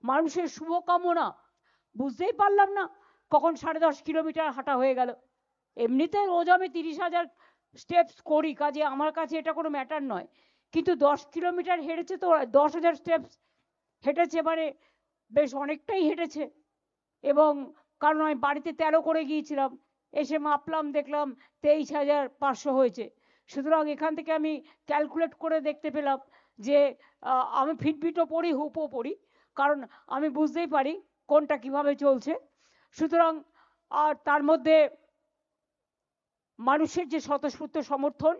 মানুষের শুভকামনা, বুঝতেই পারলাম না কখন 10.5 কিলোমিটার হাঁটা হয়ে গেল। এমনিতে রোজ আমি 30,000 স্টেপস করি, কাজে আমার কাছে এটা কোনো ম্যাটার নয়। কিন্তু 10 কিলোমিটার হেঁটেছে তো, 10,000 স্টেপস হেঁটেছে মানে বেশ অনেকটাই হেঁটেছে। এবং কারণ আমি বাড়িতে 13 করে গিয়েছিলাম, এসে মাপলাম, দেখলাম 23,500 হয়েছে। সুতরাং এখান থেকে আমি ক্যালকুলেট করে দেখতে পেলাম যে আমি ফিটবিটও পড়ি, হুপও পড়ি, কারণ আমি বুঝতেই পারি কোনটা কিভাবে চলছে। সুতরাং আর তার মধ্যে মানুষের যে স্বতঃস্ফূর্ত সমর্থন,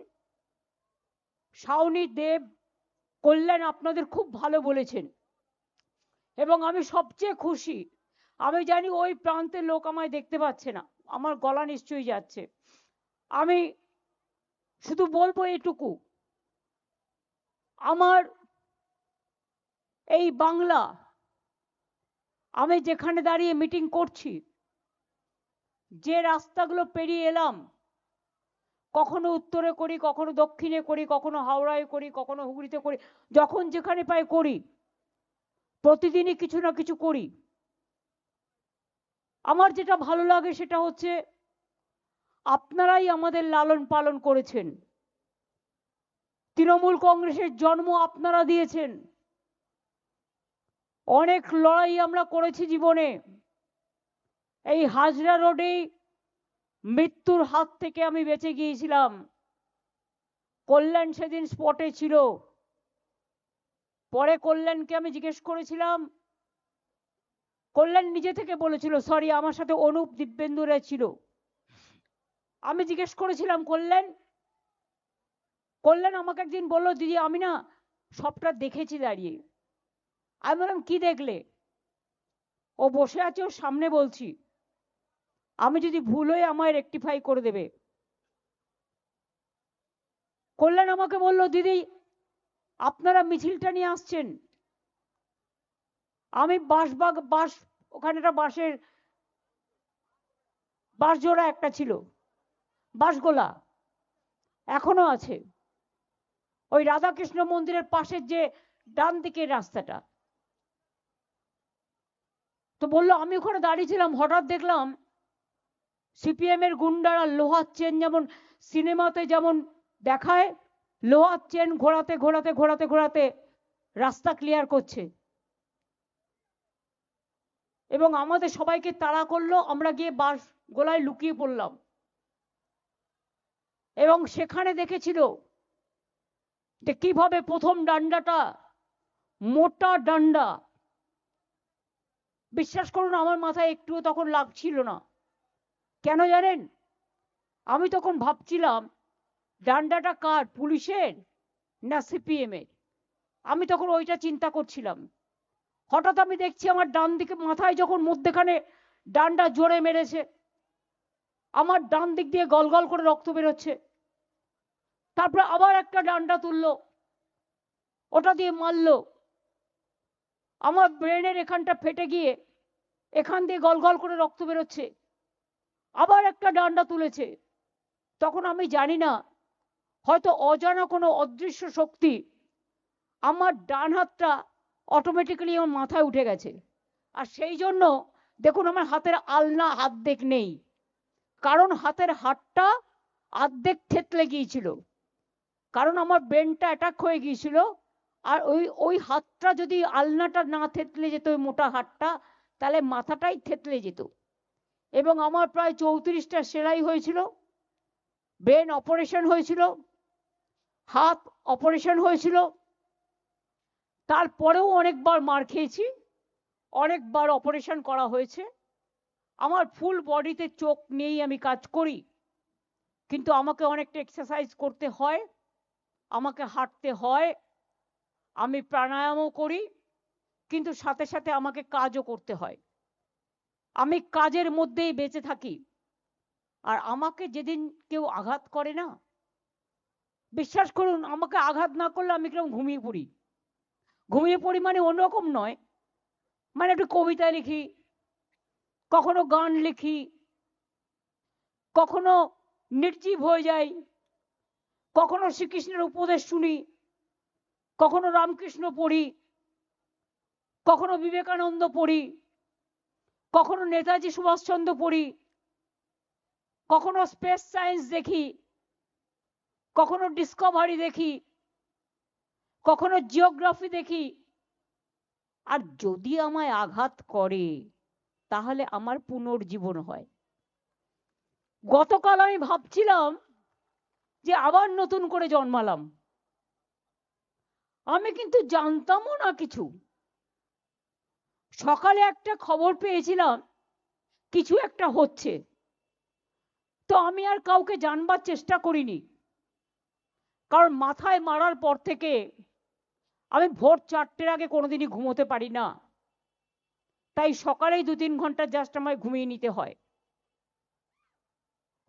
শাওনি দেব, কল্যাণ আপনাদের খুব ভালো বলেছেন এবং আমি সবচেয়ে খুশি। আমি জানি ওই প্রান্তের লোক আমায় দেখতে পাচ্ছে না, আমার গলা নিশ্চয়ই যাচ্ছে। আমি শুধু বলবো এটুকু, আমার এই বাংলা, আমি যেখানে দাঁড়িয়ে মিটিং করছি, যে রাস্তাগুলো পেরিয়ে এলাম, কখনো উত্তরে করি, কখনো দক্ষিণে করি, কখনো হাওড়ায় করি, কখনো হুগলিতে করি, যখন যেখানে পাই করি, প্রতিদিনই কিছু না কিছু করি। আমার যেটা ভালো লাগে সেটা হচ্ছে আপনারাই আমাদের লালন পালন করেছেন, তৃণমূল কংগ্রেসের জন্ম আপনারা দিয়েছেন, অনেক লড়াই আমরা করেছি জীবনে। এই হাজরা রোডেই মৃত্যুর হাত থেকে আমি বেঁচে গিয়েছিলাম। কল্যাণ সেদিন স্পটে ছিল। পরে কল্যাণকে আমি জিজ্ঞেস করেছিলাম, কল্যাণ নিজে থেকে বলেছিল, সরি আমার সাথে অনুপ দিব্যেন্দুরা ছিল। আমি জিজ্ঞেস করেছিলাম কল্যাণ, কল্যাণ আমাকে একদিন বললো, দিদি আমি না সবটা দেখেছি দাঁড়িয়ে। আমি বললাম কি দেখলে? ও বসে আছে, ওর সামনে বলছি, আমি যদি ভুল হয়ে আমায় রেকটিফাই করে দেবে। কল্যাণ আমাকে বলল, দিদি আপনারা মিছিলটা নিয়ে আসছেন, আমি বাঁশবাগ বাঁশ, ওখানে একটা বাঁশের বাঁশজোড়া একটা ছিল, বাঁশগোলা এখনো আছে, ওই রাধাকৃষ্ণ মন্দিরের পাশের যে ডান দিকের রাস্তাটা। তো বললো, আমি ওখানে দাঁড়িয়েছিলাম, হঠাৎ দেখলাম সিপিএম এর গুন্ডারা লোহার চেন, যেমন সিনেমাতে যেমন দেখায়, লোহার চেন ঘোরাতে ঘোরাতে ঘোরাতে ঘোরাতে রাস্তা ক্লিয়ার করছে এবং আমাদের সবাইকে তাড়া করলো। আমরা গিয়ে বাঁশ গোলায় লুকিয়ে পড়লাম এবং সেখানে দেখেছিল যে কিভাবে প্রথম ডান্ডাটা, মোটা ডান্ডা, বিশ্বাস করুন আমার মাথায় একটুও তখন লাগছিল না। কেন জানেন? আমি তখন ভাবছিলাম ডান্ডাটা কার, পুলিশের না সিপিএম এর? আমি তখন ওইটা চিন্তা করছিলাম। হঠাৎ আমি দেখছি আমার ডান দিকে মাথায় যখন মধ্যেখানে ডান্ডা জোরে মেরেছে, আমার ডান দিক দিয়ে গলগল করে রক্ত বেরোচ্ছে। তারপরে আবার একটা ডান্ডা তুললো, ওটা দিয়ে মারলো, আমার ব্রেনের এখানটা ফেটে গিয়ে এখান দিয়ে গলগল করে রক্ত বেরোচ্ছে। আবার একটা ডান্ডা তুলেছে। তখন আমি জানি না, হয়তো অজানা কোনো অদৃশ্য শক্তি আমার ডান হাতটা অটোমেটিক্যালি আমার মাথায় উঠে গেছে। আর সেই জন্য দেখুন আমার হাতের আলনা অর্ধেক নেই, কারণ হাতের হাড়টা অর্ধেক থেতলে গিয়েছিল, কারণ আমার ব্রেনটা অ্যাটাক হয়ে গিয়েছিল। আর ওই ওই হাতটা যদি আলনাটা না থেতলে যেত, ওই মোটা হাতটা, তাহলে মাথাটাই থেতলে যেত। এবং আমার প্রায় 34টা সেলাই হয়েছিল, ব্রেন অপারেশন হয়েছিল, হাত অপারেশন হয়েছিল, তারপরেও অনেকবার মার খেয়েছি, অনেকবার অপারেশন করা হয়েছে। আমার ফুল বডিতে চোখ নেই, আমি কাজ করি, কিন্তু আমাকে অনেকটা এক্সারসাইজ করতে হয়, আমাকে হাঁটতে হয়, আমি প্রাণায়ামও করি, কিন্তু সাথে সাথে আমাকে কাজও করতে হয়। আমি কাজের মধ্যেই বেঁচে থাকি। আর আমাকে যেদিন কেউ আঘাত করে না, বিশ্বাস করুন আমাকে আঘাত না করলে আমি কিরকম ঘুমিয়ে পড়ি। ঘুমিয়ে পড়ি মানে অন্যরকম নয়, মানে একটু কবিতা লিখি, কখনো গান লিখি, কখনো নির্জীব হয়ে যাই, কখনো শ্রীকৃষ্ণের উপদেশ শুনি, কখনো রামকৃষ্ণ পড়ি, কখনো বিবেকানন্দ পড়ি, কখনো নেতাজি সুভাষচন্দ্র পড়ি, কখনো স্পেস সায়েন্স দেখি, কখনো ডিসকভারি দেখি, কখনো জিওগ্রাফি দেখি। আর যদি আমায় আঘাত করে তাহলে আমার পুনর্জীবন হয়। গতকাল আমি ভাবছিলাম যে আবার নতুন করে জন্মালাম। আমি কিন্তু জানতামও না কিছু। সকালে একটা খবর পেয়েছিলাম কিছু একটা হচ্ছে, তো আমি আর কাউকে জানবার চেষ্টা করিনি, কারণ মাথায় মারার পর থেকে আমি ভোর 4টের আগে কোনোদিনই ঘুমোতে পারি না। তাই সকালেই 2-3 ঘন্টা জাস্ট আমায় ঘুমিয়ে নিতে হয়।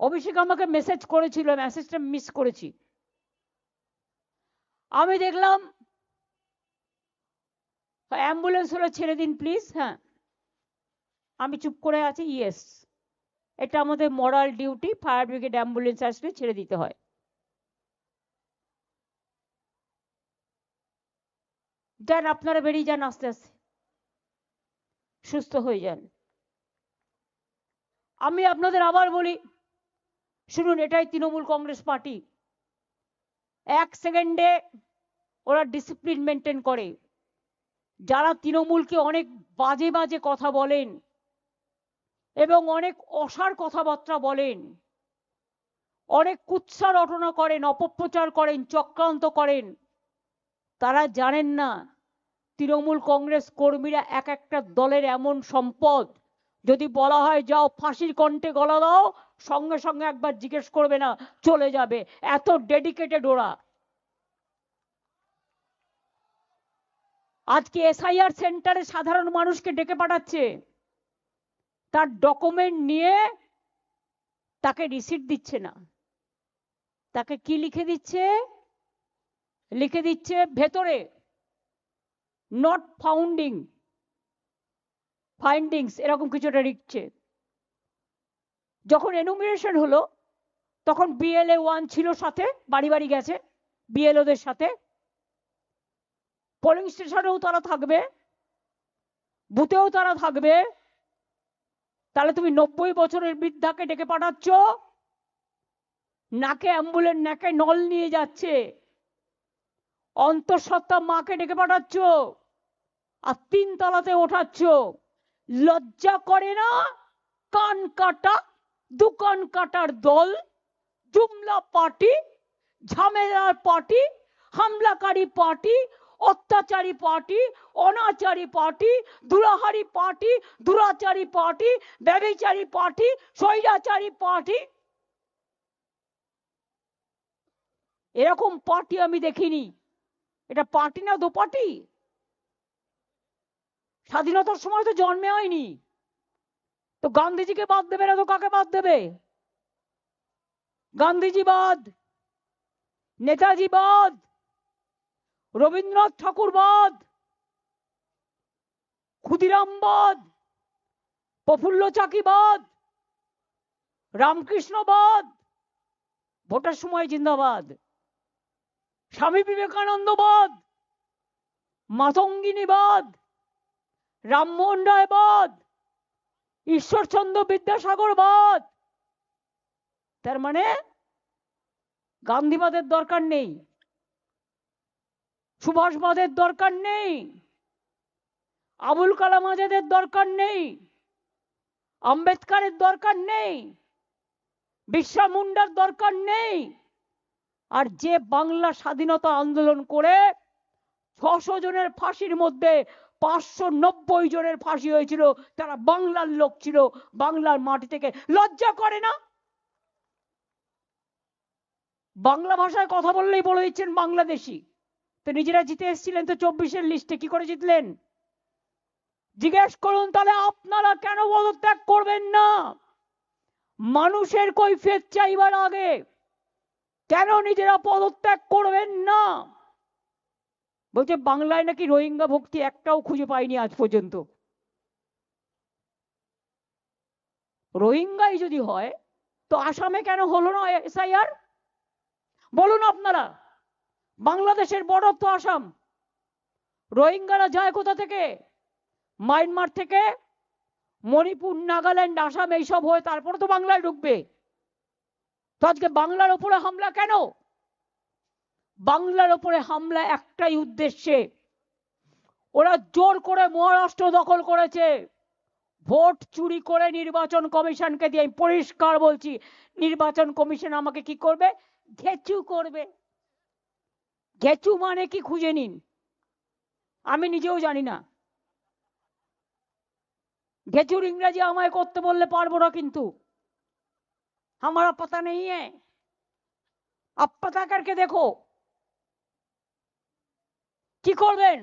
অভিষেক আমাকে মেসেজ করেছিল, মেসেজটা মিস করেছি। আমি দেখলাম অ্যাম্বুলেন্স হলে ছেড়ে দিন প্লিজ। হ্যাঁ, আমি চুপ করে আছি। ইয়েস, এটা আমাদের মরাল ডিউটি, ফায়ার ব্রিগেড অ্যাম্বুলেন্স আসলে ছেড়ে দিতে হয়। যান, আপনারা বেরিয়ে যান, আস্তে আস্তে সুস্থ হয়ে যান। আমি আপনাদের আবার বলি, শুনুন, এটাই তৃণমূল কংগ্রেস পার্টি। 1 সেকেন্ডে ওরা ডিসিপ্লিন মেনটেন করে। যারা তৃণমূলকে অনেক বাজে বাজে কথা বলেন এবং অনেক অসার কথাবার্তা বলেন, অনেক কুৎসা রটনা করেন, অপপ্রচার করেন, চক্রান্ত করেন, তারা জানেন না তৃণমূল কংগ্রেস কর্মীরা এক একটা দলের এমন সম্পদ, যদি বলা হয় যাও ফাঁসির কণ্ঠে গলা দাও, সঙ্গে সঙ্গে একবার জিজ্ঞেস করবে না, চলে যাবে। এত ডেডিকেটেড ওরা। আজকে এসআইআর সেন্টারে সাধারণ মানুষকে ডেকে পাঠাচ্ছে, তার ডকুমেন্ট নিয়ে তাকে রিসিট দিচ্ছে না। তাকে কি লিখে দিচ্ছে? লিখে দিচ্ছে ভেতরে নট ফাইন্ডিংস, এরকম কিছুটা লিখছে। যখন এনুমিনেশন হলো তখন বিএলএ 1 ছিল সাথে, বাড়ি বাড়ি গেছে বিএলওদের সাথে। পোলিং স্টেশনেও তারা থাকবে, বুথেও তারা থাকবে। তাহলে তুমি 90 বছরের বৃদ্ধাকে ডেকে পাঠাচ্ছ, নাকে অ্যাম্বুলেন্স, নাকে নল নিয়ে যাচ্ছে, অন্তঃসত্ত্বা মাকে ডেকে পাঠাচ্ছ, আর 3 তলাতে ওঠাচ্ছ। লজ্জা করে না? কান কাটা, দোকান কাটার দল, জুমলা পার্টি, ঝামেলার পার্টি, হামলাকারী পার্টি, অত্যাচারী পার্টি, অনাচারী পার্টি, দুরাহারি পার্টি, দুরাচারী পার্টি, ব্যভিচারী পার্টি, স্বৈরাচারী পার্টি। এরকম পার্টি আমি দেখিনি। এটা পার্টি না দোপার্টি? স্বাধীনতার সময় তো জন্মে হয়নি, তো গান্ধীজিকে বাদ দেবে না তো কাকে বাদ দেবে? গান্ধীজি বাদ, নেতাজি বাদ, রবীন্দ্রনাথ ঠাকুর বাদ, ক্ষুদিরাম বাদ, প্রফুল্ল চাকি বাদ, রামকৃষ্ণ বাদ, ভোটের সময় জিন্দাবাদ, স্বামী বিবেকানন্দ বাদ, মাতঙ্গিনী বাদ, রামমোহন রায় বাদ, ঈশ্বরচন্দ্র বিদ্যাসাগর বাদ। তার মানে গান্ধীবাদের দরকার নেই, সুভাষবাদের দরকার নেই, আবুল কালাম আজাদের দরকার নেই, আম্বেদকরের দরকার নেই, বিরসা মুন্ডার দরকার নেই। আর যে বাংলা স্বাধীনতা আন্দোলন করে 600 জনের ফাঁসির মধ্যে 590 জনের ফাঁসি হয়েছিল, তারা বাংলার লোক ছিল, বাংলার মাটি থেকে। লজ্জা করে না? বাংলা ভাষায় কথা বললেই বলে দিচ্ছেন বাংলাদেশি। তো নিজেরা জিতে এসেছিলেন তো 24-এর লিস্টে, কি করে জিতলেন? জিজ্ঞেস করুন তাহলে আপনারা কেন পদত্যাগ করবেন না? মানুষের কৈফিয়ত চাইবার আগে কেন নিজেরা পদত্যাগ করবেন না? বলছে বাংলায় নাকি রোহিঙ্গা ভক্তি একটাও খুঁজে পাইনি আজ পর্যন্ত। রোহিঙ্গাই যদি হয় তো আসামে কেন হলো না এসআইআর? বলুন আপনারা। বাংলাদেশের বর্ডার তো আসাম, রোহিঙ্গারা যায় কোথা থেকে? মায়ানমার থেকে মণিপুর, নাগাল্যান্ড, আসাম এইসব হয়ে তারপরে তো বাংলায় ঢুকবে। তো আজকে বাংলার ওপরে হামলা কেন? বাংলার ওপরে হামলা একটাই উদ্দেশ্যে, ওরা জোর করে মহারাষ্ট্র দখল করেছে, ভোট চুরি করে নির্বাচন কমিশনকে দিয়ে। আমি পরিষ্কার বলছি, নির্বাচন কমিশন আমাকে কি করবে? ঘেচু করবে। ঘেচু মানে কি খুঁজে নিন, আমি নিজেও জানি না। ঘেচুর ইংরেজি আমায় করতে বললে পারবো না, কিন্তু हमारा पता नहीं है, आप पता करके देखो। কি করবেন?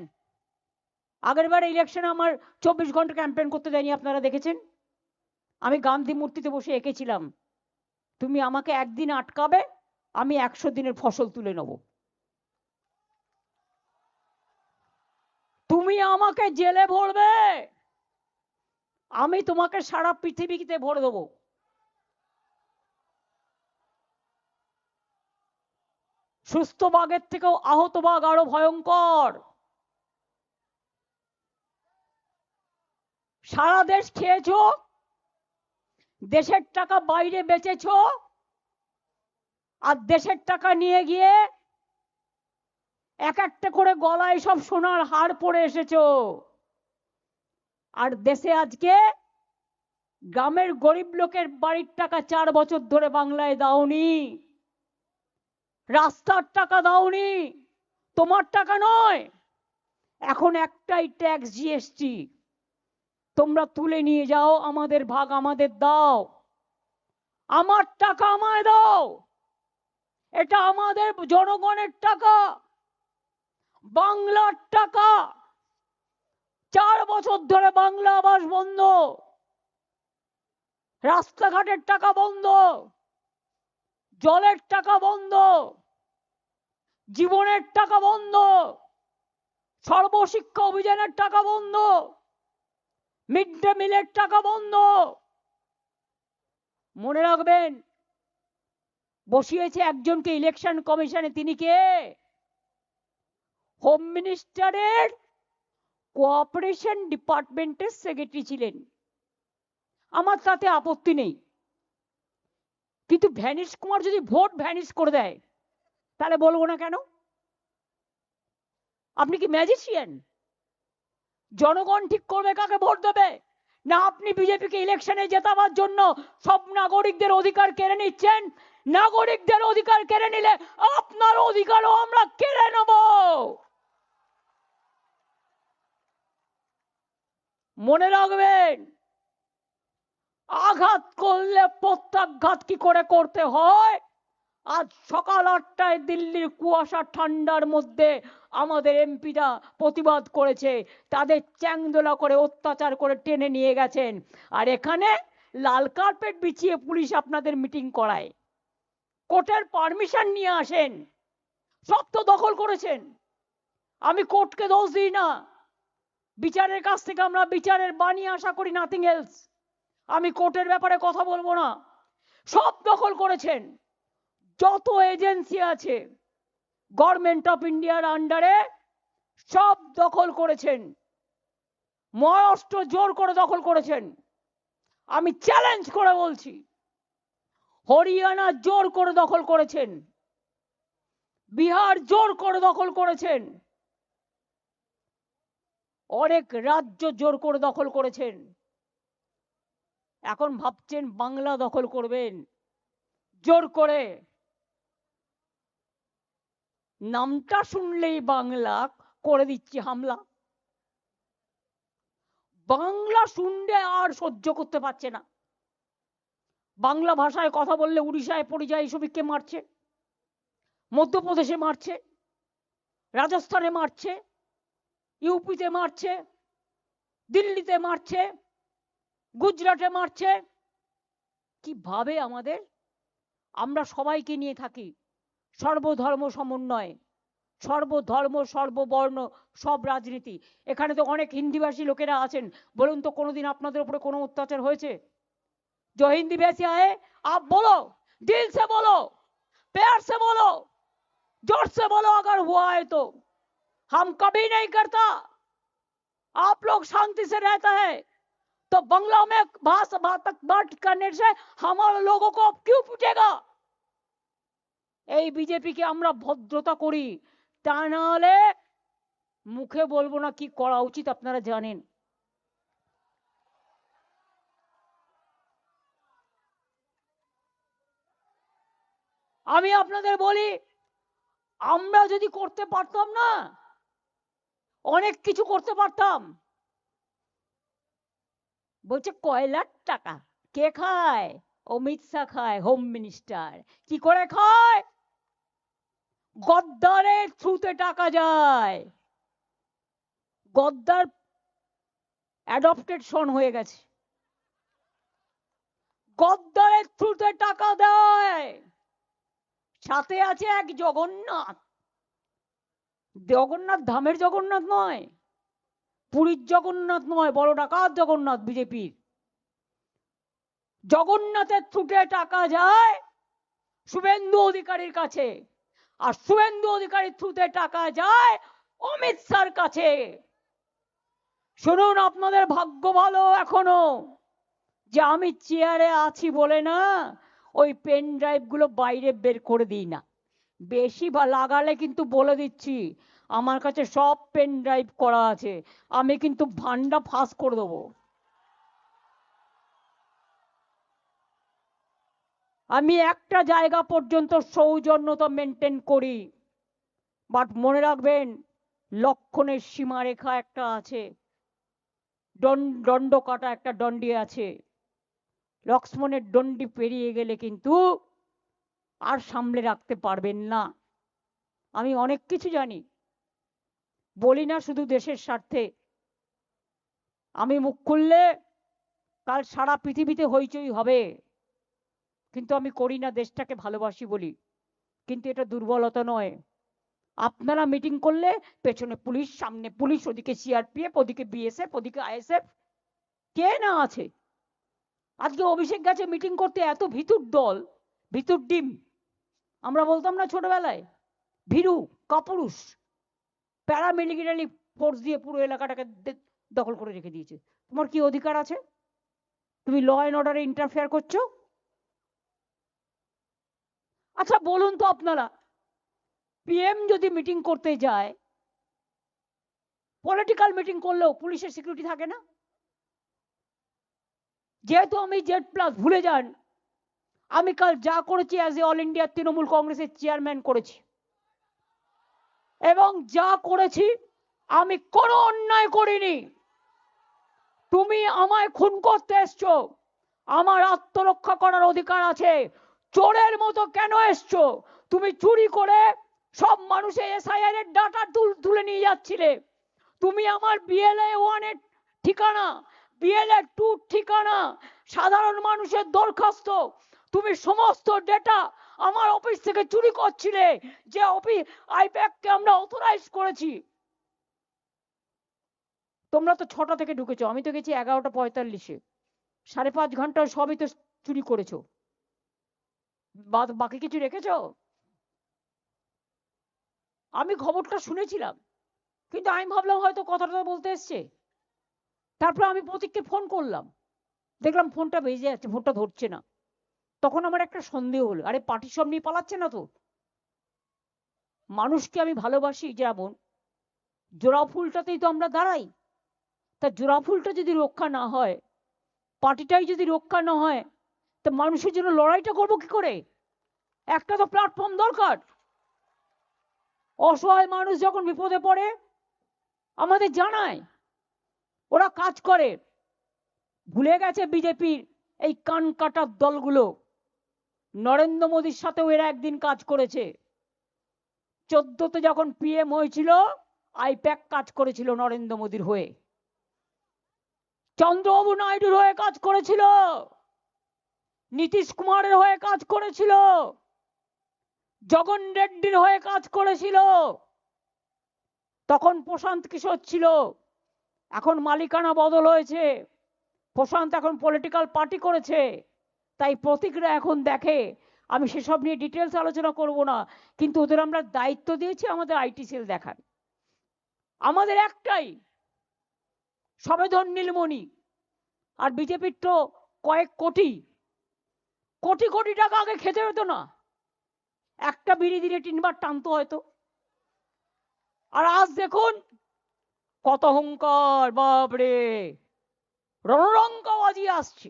আগের বার ইলেকশনে আমার 24 ঘন্টা ক্যাম্পেইন করতে দেয়নি, আপনারা দেখেছেন। আমি গান্ধী মূর্তিতে বসে এঁকেছিলাম, তুমি আমাকে একদিন আটকাবে, আমি 100 দিনের ফসল তুলে নেব। তুমি আমাকে জেলে ভরবে, আমি তোমাকে সারা পৃথিবীতে ভরে দেবো। সুস্থ বাঘের থেকেও আহত বাঘ আরো ভয়ঙ্কর। সারা দেশ খেয়েছো, দেশের টাকা বাইরে বেচেছো, আর দেশের টাকা নিয়ে গিয়ে এক একটা করে গলায় সব সোনার হার পরে এসেছো। আর দেশে আজকে গ্রামের গরিব লোকের বাড়ির টাকা 4 বছর ধরে বাংলায় দাওনি, রাস্তার টাকা দাওনি, তোমার টাকা নয়। এখন একটাই ট্যাক্স, জিএসটি, তোমরা তুলে নিয়ে যাও, আমাদের ভাগ আমাদের দাও, আমার টাকা আমায় দাও, এটা আমাদের জনগণের টাকা, বাংলার টাকা। 4 বছর ধরে বাংলা আবাস বন্ধ, রাস্তাঘাটের টাকা বন্ধ, জলের টাকা বন্ধ, জীবনের টাকা বন্ধ, সর্বশিক্ষা অভিযানের টাকা বন্ধ, মিড ডে মিলের টাকা বন্ধ। মনে রাখবেন, বসিয়েছে একজনকে ইলেকশন কমিশনে, তিনি কে? হোম মিনিস্টারের কোঅপারেশন ডিপার্টমেন্টের সেক্রেটারি ছিলেন। আমার তাতে আপত্তি নেই, কিন্তু ভ্যানিশ কুমার যদি ভোট ভ্যানিশ করে দেয়, তাহলে বলবো না কেন? আপনি কি ম্যাজিশিয়ান? জনগণ ঠিক করবে কাকে ভোট দেবে, না আপনি বিজেপিকে ইলেকশনে জেতাবার জন্য সব নাগরিকদের অধিকার কেড়ে নিচ্ছেন? নাগরিকদের অধিকার কেড়ে নিলে আপনার অধিকারও আমরা কেড়ে নেব। মনে রাখবেন, আঘাত করলে প্রত্যাঘাত কি করে করতে হয়। আজ সকাল 8টায় দিল্লির কুয়াশা ঠান্ডার মধ্যে আমাদের এমপিরা প্রতিবাদ করেছে, তাদের চ্যাংদোলা করে অত্যাচার করে টেনে নিয়ে গেছেন, আর এখানে লাল কার্পেট বিছিয়ে পুলিশ আপনাদের মিটিং করায়, কোর্টের পারমিশন নিয়ে আসেন, সব তো দখল করেছেন। আমি কোর্টকে দোষ দিই না, বিচারের কাছ থেকে আমরা বিচারের বাণী আশা করি, নাথিং এলস। আমি কোর্টের ব্যাপারে কথা বলবো না, সব দখল করেছেন। যত এজেন্সি আছে গভর্নমেন্ট অফ ইন্ডিয়ার আন্ডারে সব দখল করেছেন। মহারাষ্ট্র জোর করে দখল করেছেন, আমি চ্যালেঞ্জ করে বলছি। হরিয়ানা জোর করে দখল করেছেন, বিহার জোর করে দখল করেছেন, অনেক রাজ্য জোর করে দখল করেছেন। এখন ভাবছেন বাংলা দখল করবেন জোর করে। নামটা শুনলেই বাংলা করে দিচ্ছি হামলা। বাংলা শুনলে আর সহ্য করতে পারছে না। বাংলা ভাষায় কথা বললে উড়িষ্যায় পরিযায়ী শ্রমিককে মারছে, মধ্যপ্রদেশে মারছে, রাজস্থানে মারছে, ইউপিতে মারছে, দিল্লিতে মারছে, গুজরাটে মারছে। কিভাবে আমাদের, আমরা সবাইকে নিয়ে থাকি, সর্বধর্ম সমন্বয়, সর্বধর্ম সর্ববর্ণ সব রাজনীতি। এখানে তো অনেক হিন্দিভাষী লোকেরা আছেন, বলুন তো কোনোদিন আপনাদের উপরে কোনো অত্যাচার হয়েছে? जो हिंदी वैसे आए आप बोलो, दिल से बोलो, प्यार से बोलो, जोर से बोलो अगर हुआ है तो। हम कभी नहीं करता, आप लोग शांति से रहता है तो बांग्ला में भाषा बात करने से हमारे लोगों को अब क्यों पूछेगा? এই বিজেপিকে আমরা ভদ্রতা করি, তা না হলে মুখে বলবো না কি করা উচিত আপনারা জানেন। আমি আপনাদের বলি, আমরা যদি করতে পারতাম না, অনেক কিছু করতে পারতাম। বলছে কয়লার টাকা কে খায়? অমিত শাহ খায়, হোম মিনিস্টার। কি করে খায়? গদ্দারের থ্রুতে টাকা যায়। গদ্দার অ্যাডপ্টেড সন হয়ে গেছে, গদ্দারের থ্রুতে টাকা দেয়। সাথে আছে এক জগন্নাথ। জগন্নাথ ধামের জগন্নাথ নয়, পুরীর জগন্নাথ নয়, বড় ডাকাত জগন্নাথ বিজেপির। জগন্নাথের থ্রুতে টাকা যায় শুভেন্দু অধিকারীর কাছে, আর শুভেন্দু অধিকারীর থ্রুতে টাকা যায় অমিত শাহর কাছে। শুনুন, আপনাদের ভাগ্য ভালো এখনো যে আমি চেয়ারে আছি বলে না ওই পেন ড্রাইভ গুলো বাইরে বের করে দিই না। বেশি লাগালে কিন্তু বলে দিচ্ছি, আমার কাছে সব পেন ড্রাইভ করা আছে, আমি কিন্তু ভান্ডা ফাঁস করে দেবো। আমি একটা জায়গা পর্যন্ত সৌজন্যতা মেনটেন করি, বাট মনে রাখবেন লক্ষণের সীমারেখা একটা আছে, দণ্ড কাটা একটা দণ্ডি আছে। লক্ষ্মণের দণ্ডি পেরিয়ে গেলে কিন্তু আর সামলে রাখতে পারবেন না। আমি অনেক কিছু জানি, বলি না শুধু দেশের স্বার্থে। আমি মুখ খুললে কাল সারা পৃথিবীতে হইচই হবে, কিন্তু আমি করি না, দেশটাকে ভালোবাসি বলি। কিন্তু এটা দুর্বলতা নয়। আপনারা মিটিং করলে পেছনে পুলিশ, সামনে পুলিশ, ওদিকে সিআরপিএফ, ওদিকে বিএসএফ, ওদিকে আইএসএফ, কে না আছে। আজকে অভিষেক গেছে মিটিং করতে, এত ভিতুর দল, ভিতুর ডিম। আমরা বলতাম না ছোটবেলায়, ভীরু কাপুরুষ। প্যারামিলিটারি ফোর্স দিয়ে পুরো এলাকাটাকে দখল করে রেখে দিয়েছে। তোমার কি অধিকার আছে? তুমি ল অ্যান্ড অর্ডারে ইন্টারফেয়ার করছো? আচ্ছা বলুন তো আপনারা, পিএম যদি মিটিং করতে যায়, পলিটিক্যাল মিটিং করলেও পুলিশের সিকিউরিটি থাকে না? যেহেতু আমি জেড প্লাস, ভুলে যান আমি কাল যা করেছি as a all India Trinamool কংগ্রেসের চেয়ারম্যান করেছি, এবং যা করেছি আমি কোনো অন্যায় করিনি। তুমি আমায় খুন করতে এসছো, আমার আত্মরক্ষা করার অধিকার আছে। চোরের মতো কেন এসছো? তুমি চুরি করে সব মানুষের এসআইআর এর ডাটা তুলে নিয়ে যাচ্ছিলে। তুমি আমার বিএলএ 1 এর ঠিকানা, বিএলএ 2 ঠিকানা, সাধারণ মানুষের দরখাস্ত, তুমি সমস্ত ডেটা আমার অফিস থেকে চুরি করছিলে, যে অফিস আইপ্যাককে আমরা অথরাইজ করেছি। তোমরা তো 6টা থেকে ঢুকেছো, আমি তো গেছি 11:45-এ। 5.5 ঘন্টা সবই তো চুরি করেছো, বাকি কিছু রেখেছো? আমি খবরটা শুনেছিলাম, কিন্তু আমি ভাবলাম হয়তো কথাটা বলতে এসছে। তারপর আমি প্রতীককে ফোন করলাম, দেখলাম ফোনটা বেজে যাচ্ছে, ফোনটা ধরছে না। তখন আমার একটা সন্দেহ হলো, আরে পার্টি সব নিয়ে পালাচ্ছে না তো? মানুষকে আমি ভালোবাসি যেমন, জোড়া ফুলটাতেই তো আমরা দাঁড়াই। তা জোড়া ফুলটা যদি রক্ষা না হয়, পার্টিটাই যদি রক্ষা না হয়, তো মানুষের জন্য লড়াইটা করবো কি করে? একটা তো প্ল্যাটফর্ম দরকার। অসহায় মানুষ যখন বিপদে পড়ে আমাদের জানায়, ওরা কাজ করে। ভুলে গেছে বিজেপির এই কান কাটার দলগুলো, নরেন্দ্র মোদীর সাথেও এরা একদিন কাজ করেছে। 14তে যখন পিএম হয়েছিল, আইপ্যাক কাজ করেছিল নরেন্দ্র মোদীর হয়ে, চন্দ্রবাবু নাইডুর হয়ে কাজ করেছিল, নীতিশ কুমারের হয়ে কাজ করেছিল, জগন রেড্ডির হয়ে কাজ করেছিল। তখন প্রশান্ত কিশোর ছিল, এখন মালিকানা বদল হয়েছে, প্রশান্ত এখন পলিটিক্যাল পার্টি করেছে। তাই প্রতীকরা এখন দেখে, আমি সেসব নিয়ে ডিটেলস আলোচনা করব না, কিন্তু ওদের আমরা দায়িত্ব দিয়েছি আমাদের আইটি সেল দেখার। আমাদের একটাই, সবেধন নীলমণি, আর বিজেপির তো কয়েক কোটি কোটি কোটি টাকা আগে খেতে হতো না, একটা বিড়ি দিলে 3 বার টানতো হয়তো। আর আজ দেখুন কত অহংকার, বাপরে, রণরঙ্কা বাজিয়ে আসছে।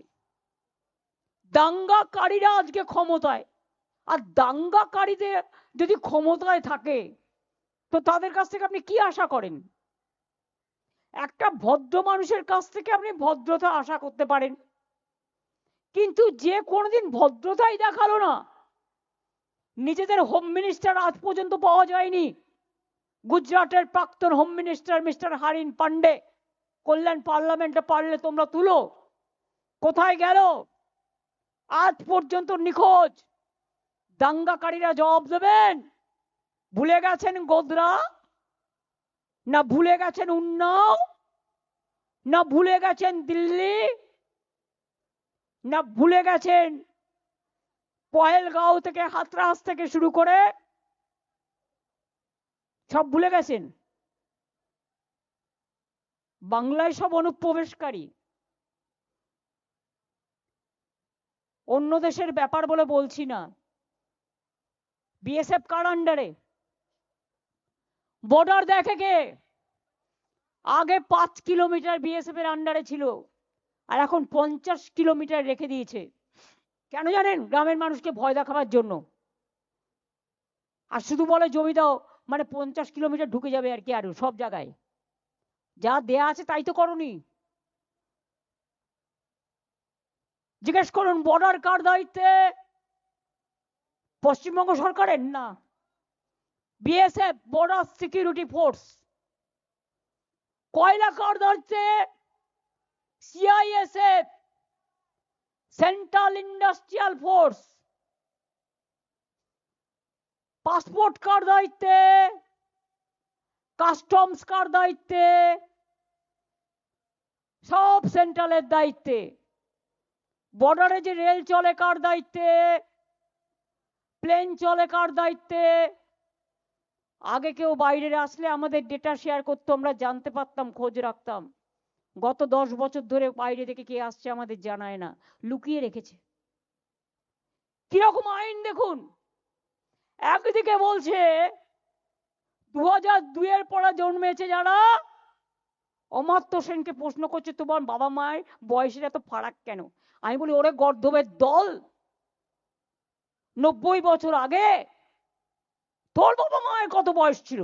দাঙ্গাকারীরা আজকে ক্ষমতায়, আর দাঙ্গাকারীদের যদি ক্ষমতায় থাকে তো তাদের কাছ থেকে আপনি কি আশা করেন? একটা ভদ্র মানুষের কাছ থেকে আপনি ভদ্রতা আশা করতে পারেন, কিন্তু যে কোনোদিন ভদ্রতাই দেখালো না, নিজেদের হোম মিনিস্টার আজ পর্যন্ত পাওয়া যায়নি। গুজরাটের প্রাক্তন হোম মিনিস্টার মিস্টার হারিন পান্ডে, কল্যাণ পার্লামেন্টে পারলে তোমরা তুলো, কোথায় গেল? আজ পর্যন্ত নিখোঁজ। দাঙ্গাকারীরা জবাব দেবেন। ভুলে গেছেন গোধরা, না ভুলে গেছেন উন্নাও, না ভুলে গেছেন দিল্লি, না ভুলে গেছেন পহেলগাঁও থেকে হাতরাস থেকে শুরু করে সব ভুলে গেছেন? বাংলায় সব অনুপ্রবেশকারী। অন্য দেশের ব্যাপার বলে বলছি না। বিএসএফ কার আন্ডারে? বর্ডার দেখে কে? আগে 5 কিলোমিটার বিএসএফ এর আন্ডারে ছিল, আর এখন 50 কিলোমিটার রেখে দিয়েছে। কেন জানেন? গ্রামের মানুষকে ভয় দেখাবার জন্য। আর শুধু বলে জমি দাও, মানে 50 কিলোমিটার ঢুকে যাবে আর কি, আরো সব জায়গায় যা দেয়া আছে তাই তো করনি। জিজ্ঞেস করুন বর্ডার কার দায়িত্বে? পশ্চিমবঙ্গ সরকারের না, বিএসএফ, বর্ডার সিকিউরিটি ফোর্স। কয়লা কার দায়িত্বে? CISF, central industrial force. Passport কার দায়িত্বে? কাস্টমস কার দায়িত্বে? সব সেন্ট্রালের দায়িত্বে। বর্ডারে যে রেল চলে কার দায়িত্বে? প্লেন চলে কার দায়িত্বে? আগে কেউ বাইরে আসলে আমাদের ডেটা শেয়ার করতো, আমরা জানতে পারতাম, খোঁজ রাখতাম। গত 10 বছর ধরে বাইরে থেকে কে আসছে আমাদের জানায় না, লুকিয়ে রেখেছে। কিরকম আইন দেখুন। একদিকে বলছে 2002 এর পরে জন্মেছে যারা, অমর্ত্য সেনকে প্রশ্ন করছে তোমার বাবা মায়ের বয়সের এত ফারাক কেন? আমি বলি ওরে গর্ধবের দল, 90 বছর আগে তোর বাবা মায়ের কত বয়স ছিল?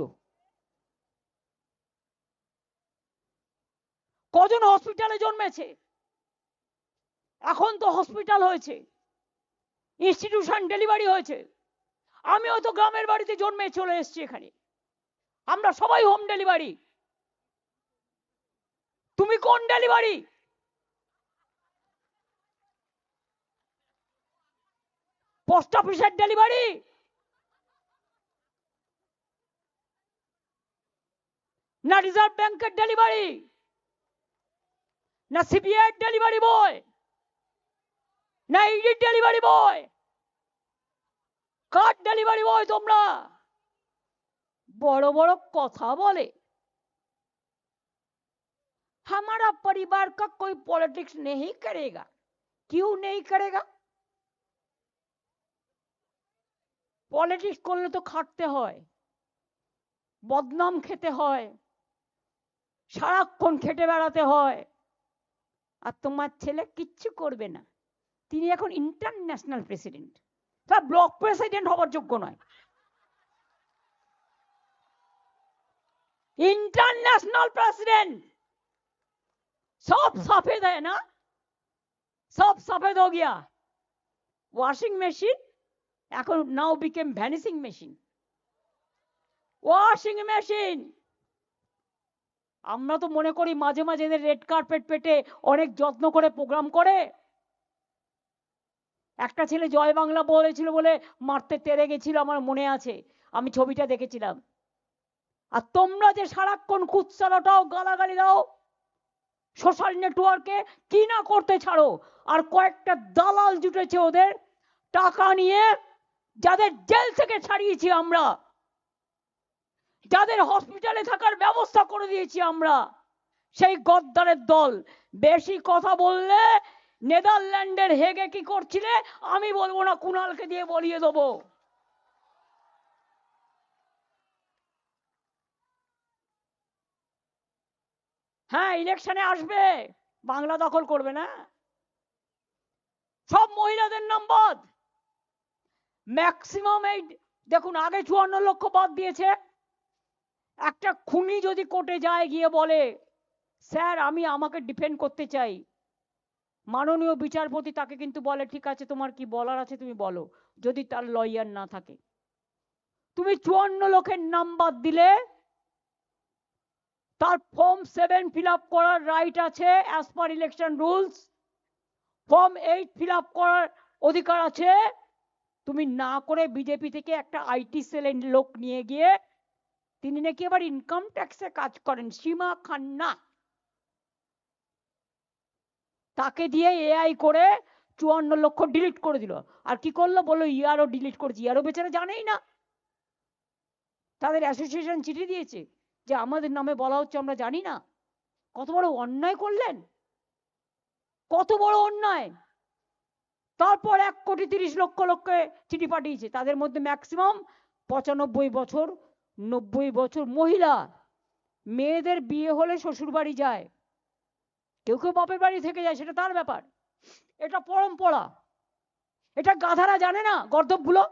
কজন হসপিটালে জন্মেছে? এখন তো হসপিটাল হয়েছে, ইনস্টিটিউশন ডেলিভারি হয়েছে। আমিও তো গ্রামের বাড়িতে জন্মে চলে এসেছি এখানে, আমরা সবাই হোম ডেলিভারি। তুমি কোন ডেলিভারি? পোস্ট অফিসের ডেলিভারি, না রিজার্ভ ব্যাংকের ডেলিভারি, না সিবিআই ডেলিভারি বয়, না ইডি ডেলিভারি বয়? কার ডেলিভারি বয় তোমরা? বড় বড় কথা বলে। हमारा परिवार का कोई पॉलिटिक्स नहीं करेगा। क्यों नहीं करेगा? পলিটিক্স করলে তো খাটতে হয়, বদনাম খেতে হয়, সারাক্ষণ খেটে বেড়াতে হয়। আর তোমার ছেলে কিচ্ছু করবে না, তিনি এখন ইন্টারন্যাশনাল প্রেসিডেন্ট, তার ব্লক প্রেসিডেন্ট হবার যোগ্য নয়। इंटरनेशनल प्रेसिडेंट, सब सफेद है ना, सब सफेद हो गया। वॉशिंग मशीन এখন now became vanishing machine. Washing machine. আমরা তো মনে করি মাঝে মাঝে এদের রেড কার্পেট পেটে অনেক যত্ন করে প্রোগ্রাম করে। একটা ছেলে জয় বাংলা বলেছিল বলে মারতে তেড়ে গেছিল, আমার মনে আছে, আমি ছবিটা দেখেছিলাম। আর তোমরা যে সারাক্ষণ কুৎসাটাও গালাগালি দাও সোশ্যাল নেটওয়ার্কে, কি না করতে ছাড়ো। আর কয়েকটা দালাল জুটেছে ওদের টাকা নিয়ে, যাদের জেল থেকে ছাড়িয়েছি আমরা, যাদের হসপিটালে থাকার ব্যবস্থা করে দিয়েছি আমরা, সেই গদ্দারের দল। বেশি কথা বললে নেদারল্যান্ডের হেগে কি করছিলে আমি বলবো না, কুণালকে দিয়ে বলিয়ে দেবো। হ্যাঁ, ইলেকশনে আসবে, বাংলা দখল করবে না। সব মহিলাদের নাম বাদ, ম্যাক্সিমাম। এই দেখুন, আগে 54 লক্ষ বাদ দিয়েছে। একটা খুনি যদি কোর্টে যায়, গিয়ে বলে স্যার আমি আমাকে ডিফেন্ড করতে চাই, মাননীয় বিচারপতি তাকে কিন্তু বলে ঠিক আছে তোমার কি বলার আছে তুমি বলো, যদি তার লয়ার না থাকে। তুমি 54 লক্ষের নাম বাদ দিলে তার ফর্ম 7 ফিল আপ করার রাইট আছে as per election rules, form 8 fill up করার অধিকার আছে। তুমি না করে বিজেপি থেকে একটা আইটি সেলের লোক নিয়ে গিয়ে, তিনি নাকি আবার ইনকাম ট্যাক্সে কাজ করেন, সীমা খান্না, তাকে দিয়ে এআই করে 54 লক্ষ ডিলিট করে দিল। আর কি করলো বললো ইয়ারও ডিলিট করেছি। ইয়ারও বেচারা জানেই না, তাদের অ্যাসোসিয়েশন চিঠি দিয়েছে যে আমাদের নামে বলা হচ্ছে আমরা জানি না। কত বড় অন্যায় করলেন, কত বড় অন্যায়। তারপর 1,30,00,000 চিঠি পাঠিয়েছে, তাদের মধ্যে ম্যাক্সিমাম 95 বছর 90 বছর মহিলা। মেয়েদের বিয়ে হলে শ্বশুর বাড়ি যায়, কেউ কেউ বাপের বাড়ি থেকে যায়, সেটা তার ব্যাপার। এটা পরম্পরা, এটা গাধারা জানে না, গর্দভগুলো।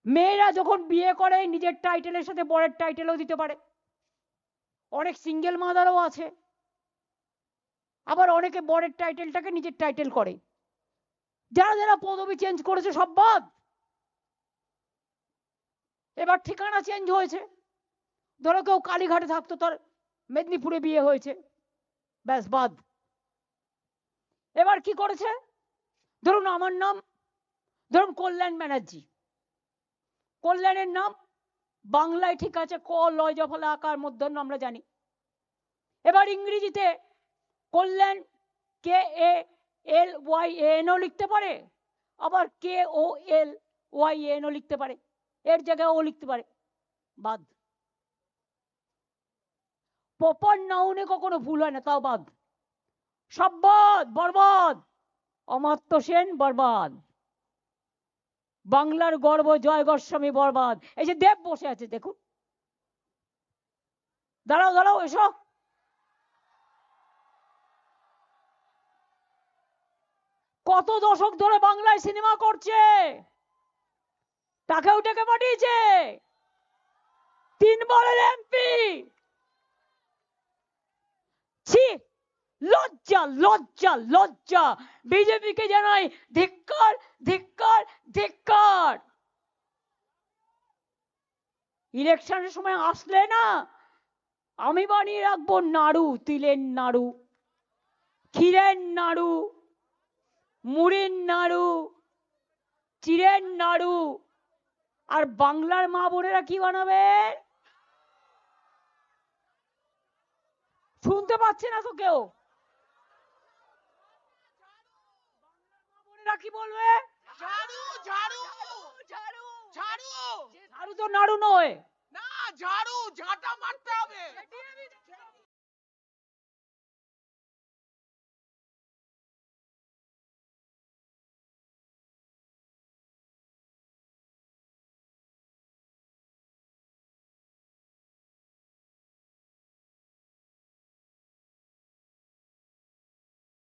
মেয়েরা যখন বিয়ে করে নিজের টাইটেলের সাথে বরের টাইটেলও দিতে পারে, অনেক সিঙ্গেল মাদারও আছে, আবার অনেকে বরের টাইটেলটাকে নিজের টাইটেল করে। যারা যারা পদবি চেঞ্জ করেছে সব বাদ। এবার ঠিকানা চেঞ্জ হয়েছে, ধরো কেউ কালীঘাটে থাকতো, তার মেদিনীপুরে বিয়ে হয়েছে, ব্যাস বাদ। এবার কি করেছে, ধরুন আমার নাম ধরুন কল্যাণ ব্যানার্জি, কল্যাণের নাম বাংলায় ঠিক আছে ক লয় জফলা আকার মধ্যাহ্ন আমরা জানি। এবার ইংরেজিতে কল্যাণ কে এ এল ওয়াই এন ও লিখতে পারে, আবার কে ও এল ওয়াই এন ও লিখতে পারে, এর জায়গায় ও লিখতে পারে, বাদ। প্রপার নাউনে কখনো ভুল হয় না, তাও বাদ, সব বাদ, বরবাদ। অমাত্য সেন বরবাদ, বাংলার গর্ব জয় গোস্বামী বরবাদ। এই যে দেব বসে আছে দেখুন, দাঁড়াও দাঁড়াও এসো, কত দশক ধরে বাংলায় সিনেমা করছে, তাকেও ডেকে পাঠিয়েছে, 3 বারের এমপি। ছি, লজ্জা লজ্জা লজ্জা। বিজেপিকে জানাই ধিক্কার ধিক্কার ধিক্কার। ইলেকশনের সময় আসলে না, আমি বানিয়ে রাখবো নাড়ু, তিলের নাড়ু, ক্ষীরের নাড়ু, মুড়ির নাড়ু, চিড়ের নাড়ু। আর বাংলার মা বোনেরা কি বানাবে শুনতে পাচ্ছে না তো কেউ? বোনেরা কি বলবে? ঝাড়ু ঝাড়ু ঝাড়ু ঝাড়ু ঝাড়ু তো নাড়ু নয়, না, ঝাড়ু ঝাঁটা মারতে হবে।